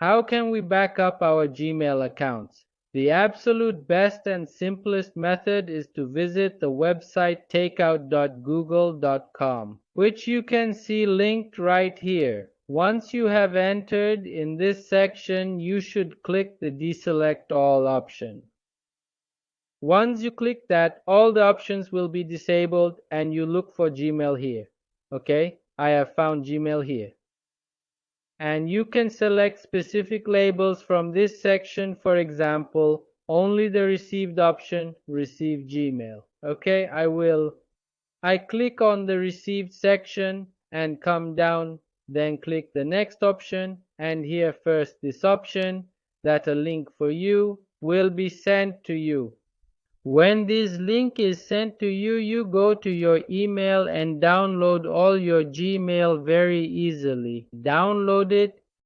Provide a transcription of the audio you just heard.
How can we back up our Gmail accounts? The absolute best and simplest method is to visit the website takeout.google.com, which you can see linked right here. Once you have entered in this section, you should click the Deselect All option. Once you click that, all the options will be disabled and you look for Gmail here. Okay, I have found Gmail here. And you can select specific labels from this section. For example, only the received option, receive Gmail. Okay, I click on the received section and come down, then click the next option, and here first this option that a link for you will be sent to you. When this link is sent to you, you go to your email and download all your Gmail very easily. Download it